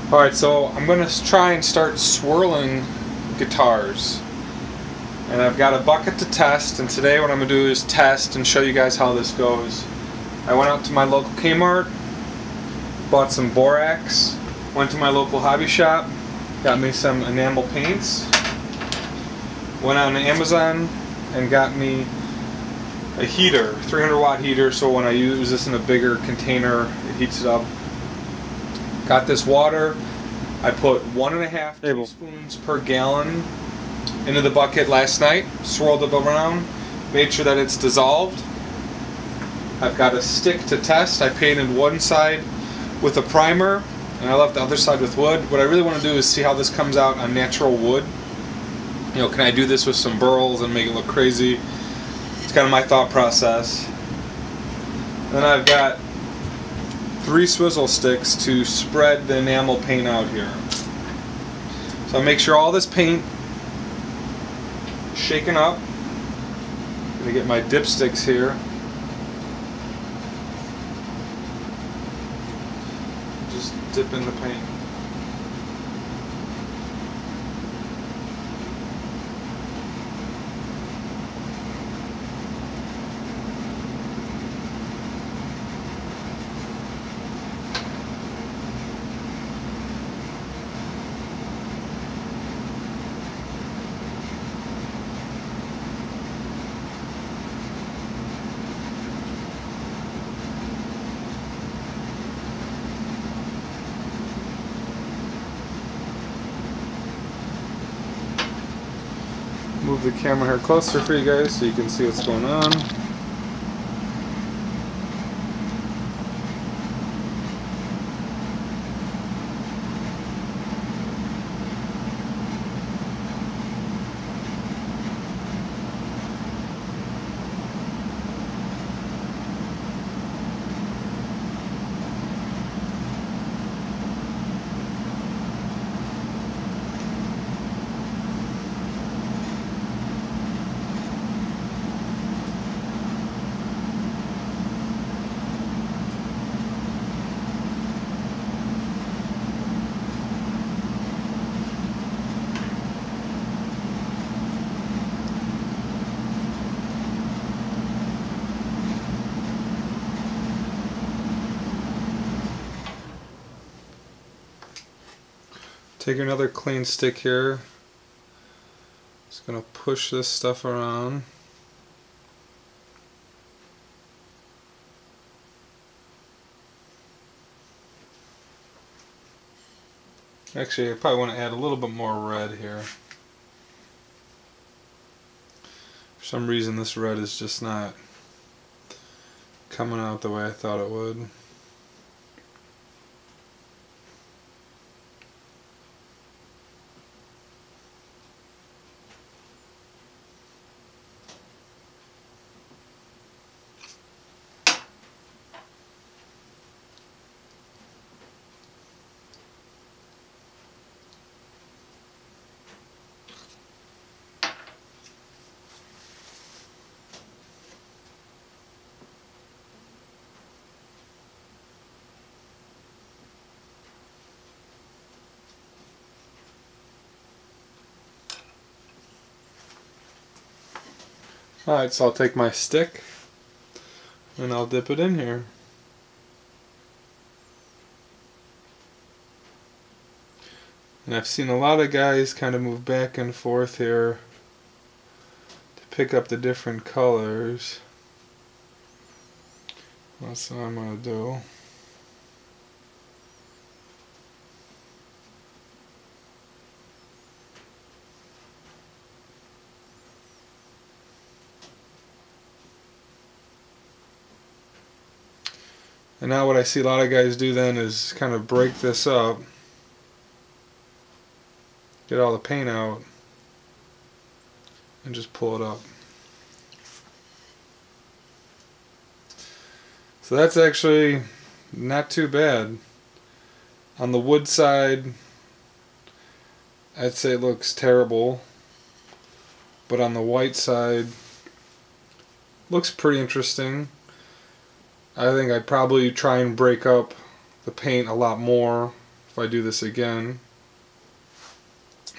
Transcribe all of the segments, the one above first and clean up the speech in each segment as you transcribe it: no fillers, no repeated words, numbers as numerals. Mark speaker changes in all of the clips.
Speaker 1: Alright, so I'm going to try and start swirling guitars. And I've got a bucket to test, and today what I'm going to do is test and show you guys how this goes. I went out to my local Kmart, bought some borax, went to my local hobby shop, got me some enamel paints, went on Amazon and got me a heater, 300 watt heater, so when I use this in a bigger container it heats it up. Got this water. I put 1.5 tablespoons per gallon into the bucket last night, swirled it around, made sure that it's dissolved. I've got a stick to test. I painted one side with a primer and I left the other side with wood. What I really want to do is see how this comes out on natural wood. You know, can I do this with some burls and make it look crazy? It's kind of my thought process. Then I've got 3 swizzle sticks to spread the enamel paint out here. So I make sure all this paint is shaken up. I'm going to get my dipsticks here. Just dip in the paint. Move the camera here closer for you guys so you can see what's going on. Take another clean stick here. Just gonna push this stuff around. Actually, I probably want to add a little bit more red here. For some reason this red is just not coming out the way I thought it would. Alright, so I'll take my stick and I'll dip it in here. And I've seen a lot of guys kind of move back and forth here to pick up the different colors. That's what I'm going to do. And now what I see a lot of guys do then is kind of break this up, get all the paint out, and just pull it up. So that's actually not too bad. On the wood side, I'd say it looks terrible, but on the white side, looks pretty interesting. I think I'd probably try and break up the paint a lot more if I do this again,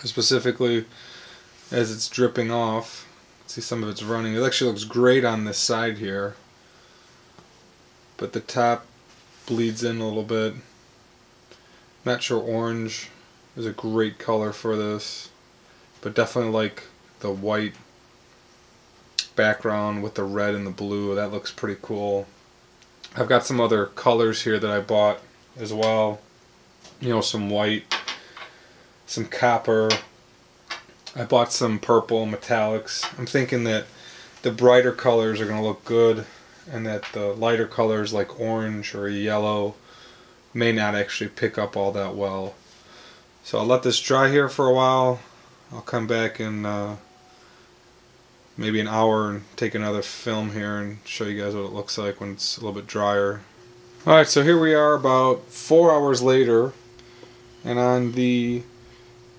Speaker 1: specifically as it's dripping off. See, some of it's running. It actually looks great on this side here, but the top bleeds in a little bit. Not sure orange is a great color for this, but definitely like the white background with the red and the blue. That looks pretty cool. I've got some other colors here that I bought as well. You know, some white, some copper. I bought some purple metallics. I'm thinking that the brighter colors are going to look good, and that the lighter colors like orange or yellow may not actually pick up all that well. So I'll let this dry here for a while. I'll come back in maybe an hour and take another film here and show you guys what it looks like when it's a little bit drier. Alright, so here we are about 4 hours later, and on the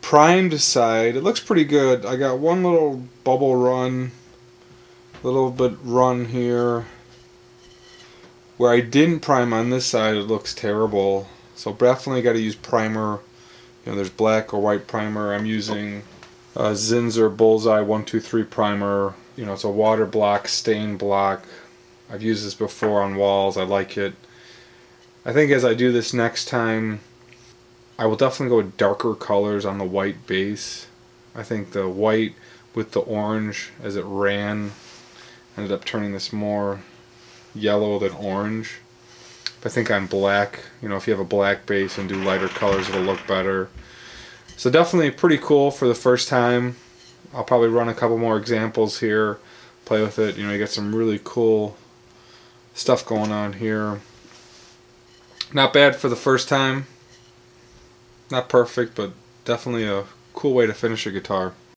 Speaker 1: primed side it looks pretty good. I got one little bubble run, a little bit run here. Where I didn't prime on this side, it looks terrible. So definitely got to use primer. You know, there's black or white primer. I'm using Zinsser Bullseye 123 primer. You know, it's a water block, stain block. I've used this before on walls. I like it. I think as I do this next time, I will definitely go with darker colors on the white base. I think the white with the orange as it ran ended up turning this more yellow than orange. I think on black, you know, if you have a black base and do lighter colors, it'll look better. So definitely pretty cool for the first time. I'll probably run a couple more examples here, play with it. You know, you got some really cool stuff going on here. Not bad for the first time. Not perfect, but definitely a cool way to finish a guitar.